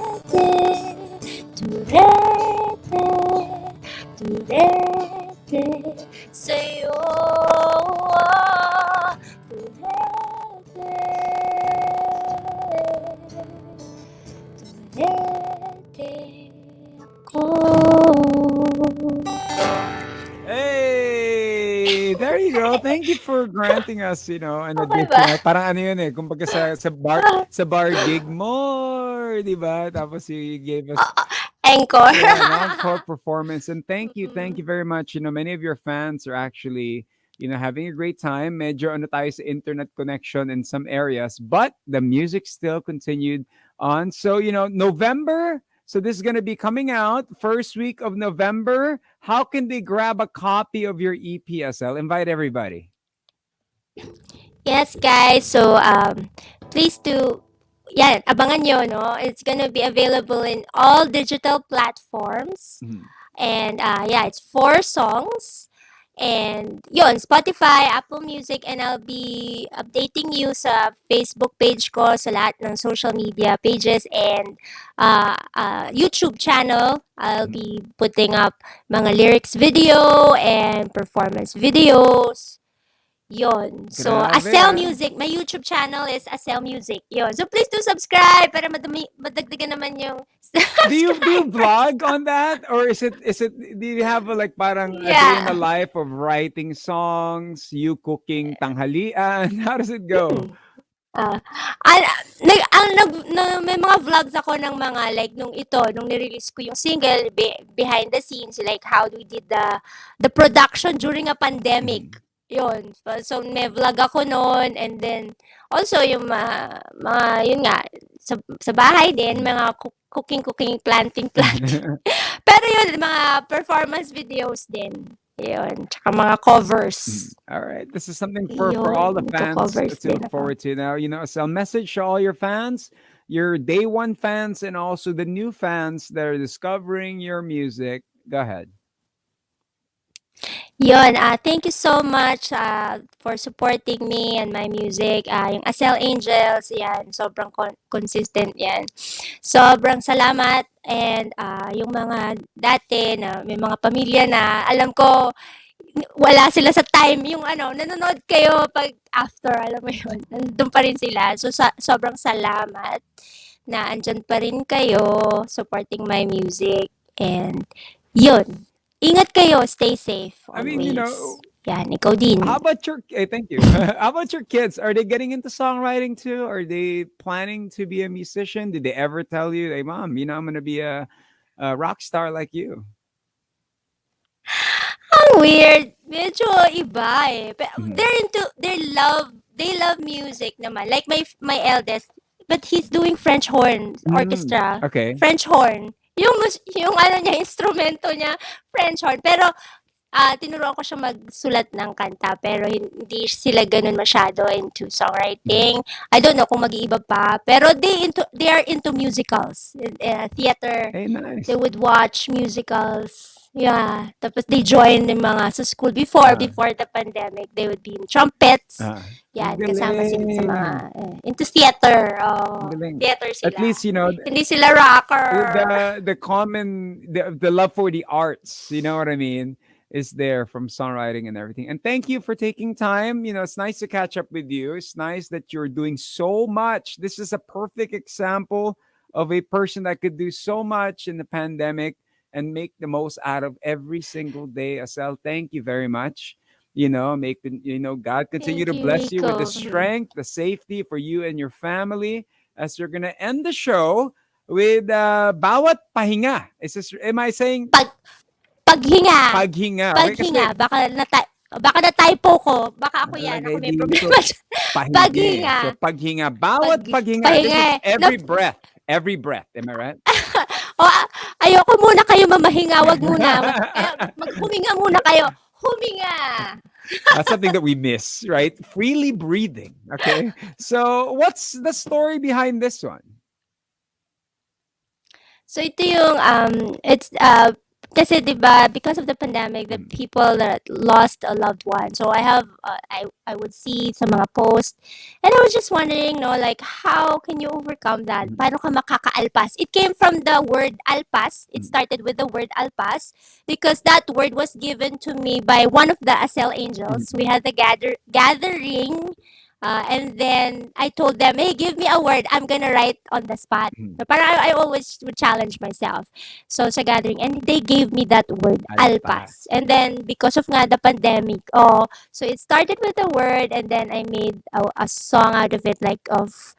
turete, sa'yo. Turete ako. Hey, there you go. Thank you for granting us, an Okay ba? additional. Parang ano yun eh, kumbaga sa bar gig more, di ba? Tapos you gave us Encore. yeah, an encore performance. And thank you very much. Many of your fans are actually, having a great time. Medyo ano tayo sa internet connection in some areas, but the music still continued on. So, November. So this is going to be coming out first week of November. How can they grab a copy of your EPSL? Invite everybody. Yes, guys. So, please do, yeah, abangan nyo, no? It's gonna be available in all digital platforms. Mhm. And, yeah, it's 4 songs. And, yun, Spotify, Apple Music, and I'll be updating you sa Facebook page ko, sa lahat ng social media pages, and YouTube channel. I'll Mhm. be putting up mga lyrics video and performance videos. Yon. So, Grabe Acel ah. Music. My YouTube channel is Acel Music. Yon. So, please do subscribe para madagdagan naman yung Do you subscribers. vlog on that, or is it do you have like parang a day in the Yeah. life of writing songs, you cooking tanghalian? How does it go? Ah, al nag ang nag na may mga vlogs ako ng mga like nung ni-release ko yung single behind the scenes, like how we did the production during a pandemic. Mhm. Yun. So may vlog ako noon, and then also yung mga yun nga sa bahay din Mhm. mga cooking, planting. Pero yun mga performance videos din. Yun, tsaka mga Mhm. covers. All right. This is something for Yun, all the fans nagko-covers to din look ako. forward to now. So message to all your fans, your day one fans, and also the new fans that are discovering your music. Go ahead. Yun, thank you so much for supporting me and my music. Yung Acel Angels, yan, sobrang consistent yan. Sobrang salamat, and yung mga dati na may mga pamilya na alam ko wala sila sa time, yung ano, nanonood kayo pag after, alam mo yun, nandun pa rin sila. So, sobrang salamat na andyan pa rin kayo supporting my music. And yun, ingat kayo, stay safe I mean, always. Yan, ikaw din. how about thank you. How about your kids? Are they getting into songwriting too? Are they planning to be a musician? Did they ever tell you, hey, mom, I'm going to be a rock star like you? Ang weird. Medyo iba eh. Mhm. They love music naman. Like my eldest, but he's doing French horn Mm, orchestra. okay. French horn. Yung ano niya, instrumento niya, French horn. Pero tinuruan ko siya magsulat ng kanta, pero hindi sila gano'n masyado into Mhm. songwriting. I don't know kung mag-iiba pa, pero they are into musicals, theater. Hey, They nice. would watch musicals. Yeah, tapos they join yung mga sa school Uh, before the pandemic. They would be in trumpets. ang Yan, kasama sila sa mga galing. into theater. Ang Oh, galing. theater At sila. least, Hindi sila rocker. the love for the arts, you know what I mean, is there from songwriting and everything. And thank you for taking time. It's nice to catch up with you. It's nice that you're doing so much. This is a perfect example of a person that could do so much in the pandemic and make the most out of every single day. Asel, thank you very much. God continue Thank to you, bless you with the Rico. strength, the safety for you and your family as you're gonna end the show with bawat pahinga. Am I saying Pag Paghinga. paghinga? Okay, kasi Paghinga. Baka na-typo ko. Baka ako yan. Ako nakalagay may dito problema diyan. pahinga. So Paghinga. paghinga, Pag, bawat pahinga. This pahinga is eh. No, every breath. Every breath. Am I right? ayoko muna kayo mamahinga. Wag muna. Maghuminga muna kayo. Huminga. That's something that we miss, right? Freely breathing. Okay. So what's the story behind this one? So ito yung it's kasi 'di ba, because of the pandemic, the people that lost a loved one. So I would see sa mga post, and I was just wondering, no, like how can you overcome that? Paano ka makakaalpas? It came from the word alpas. It started with the word alpas because that word was given to me by one of the Acel angels. We had the gathering. And then I told them, hey, give me a word. I'm gonna write on the spot. So parang I always would challenge myself. So sa gathering, and they gave me that word, Alpas. alpas. And then because of nga the pandemic, oh, so it started with a word, and then I made a song out of it, like of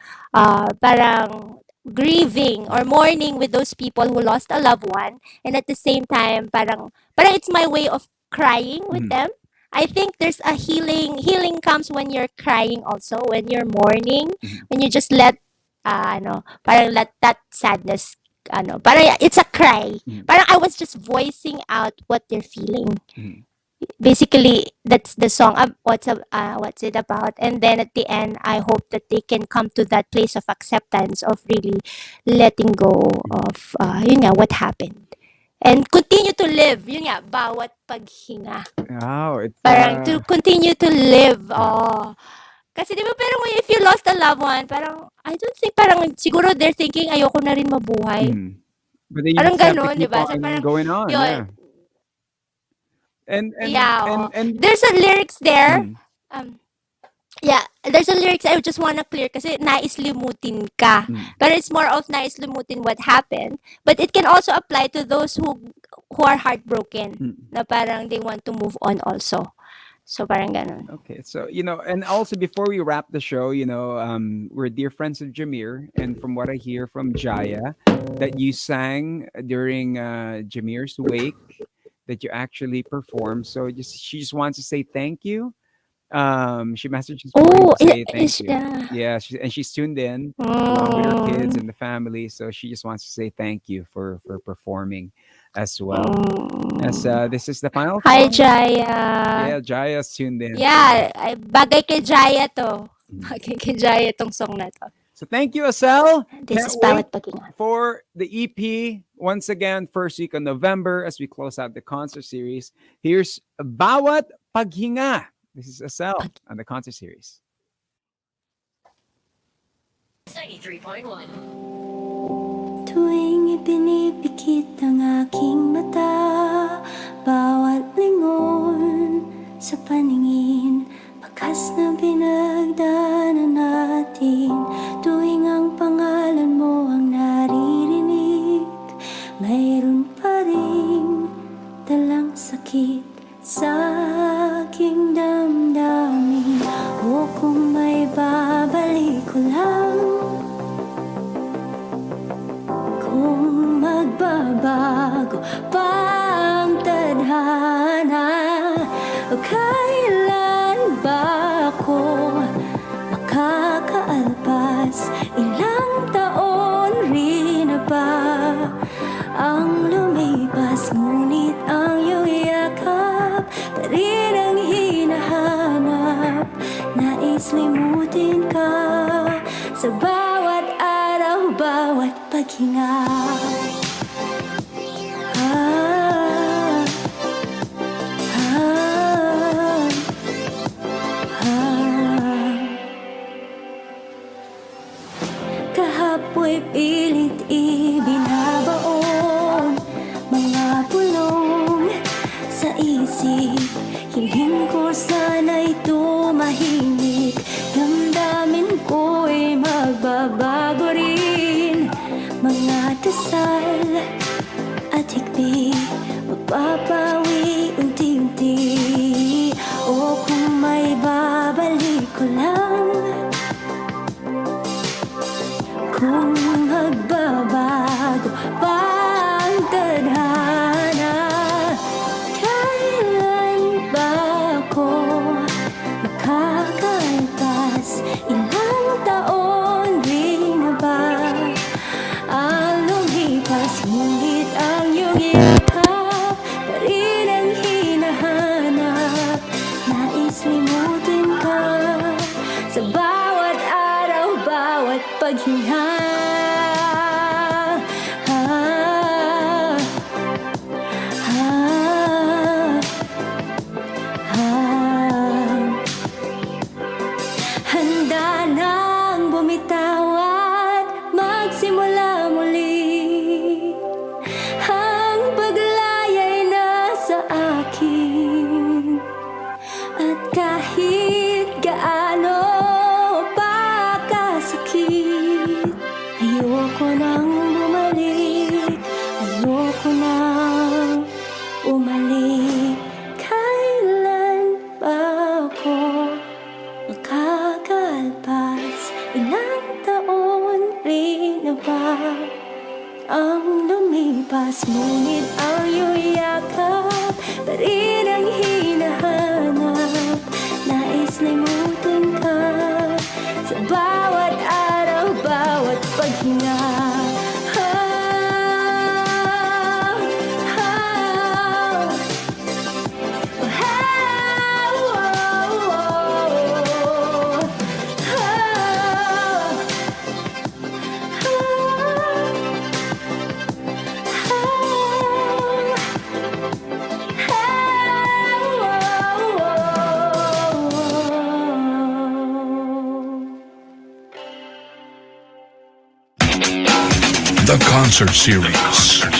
parang grieving or mourning with those people who lost a loved one, and at the same time parang it's my way of crying with them. I think there's a healing comes when you're crying, also when you're mourning, when you just let parang let that sadness, parang it's a cry. Parang I was just voicing out what they're feeling. Basically, that's the song. What's it about? And then at the end, I hope that they can come to that place of acceptance, of really letting go of yun nga, what happened, and continue to live. Yun nga, bawat paghinga. Oh, it's Parang to continue to live. uh, Oh. Kasi di ba, pero if you lost a loved one, parang I don't think, parang siguro they're thinking ayoko na rin mabuhay. but then you Parang just have to gano'n, 'di keep ba? So on parang going on, yun, yeah. And yeah, oo. and There's a lyrics there. mm, Um, yeah, there's a lyrics I just wanna clear kasi nais limutin ka. mm, But it's more of nais limutin what happened. But it can also apply to those who are heartbroken, mm. na parang they want to move on also. So parang gano'n. Okay, so and also before we wrap the show, we're dear friends of Jameer, and from what I hear from Jaya, that you sang during Jameer's wake, that you actually performed. So she just wants to say thank you. She messaged this morning Oh, to say thank is you. Yeah, and she's tuned in along with her kids mm, and the family, so she just wants to say thank you for performing as well. As mm. this is the final Hi, song. Jaya. Yeah, Jaya's tuned in. Yeah, bagay kay Jaya 'to. Mm. Bagay kay Jaya 'tong song na 'to. So thank you, Acel. This Can't is wait Bawat Paghinga. for the EP once again, first week of November as we close out the concert series. Here's Bawat Paghinga. This is Acel on the concert series. 93.1. Tuwing ipinipikit ang aking mata, bawat lingon sa paningin, bakas na pinagdaanan natin. Tuwing ang pangalan mo ang naririnig, mayroon pa ring dalang sakit sa aking damdamin. O kung may babalik ko lang, kung magbabago pa ang tadhana, o kailan ba ako makakaalpas? Ilang taon rin na ba ang lumipas, ngunit ang iyong yakap pa rin ang hinahanap. Nais limutin ka sa bawat araw, bawat paghinga. Ah, ah, ah. Kahapoy pilit ibinabaon mga bulong sa isip. Hilhin ko sana'y tumahimik, damdamin ko'y magbabago rin. Mga dasal at higpit, mapapawi unti-unti. O kung may babalik ko lang, kung magbabago pa ang tadhana, kailan ba ako makakaalpas? Ilang taon rin na ba ang lumipas, ngunit ang iyong yakap pa rin ang hinahanap. Nais limutin ka sa bawat araw, bawat paghinga. Ah, ko nang bumalik. Kailan ba ako makakalpas? Ilang taon rin na ba ang lumipas? Ngunit ang iyong yakap pa rin ang hinahanap. Nais limutin ka sa bawat araw, bawat paghinga. The Concert Series.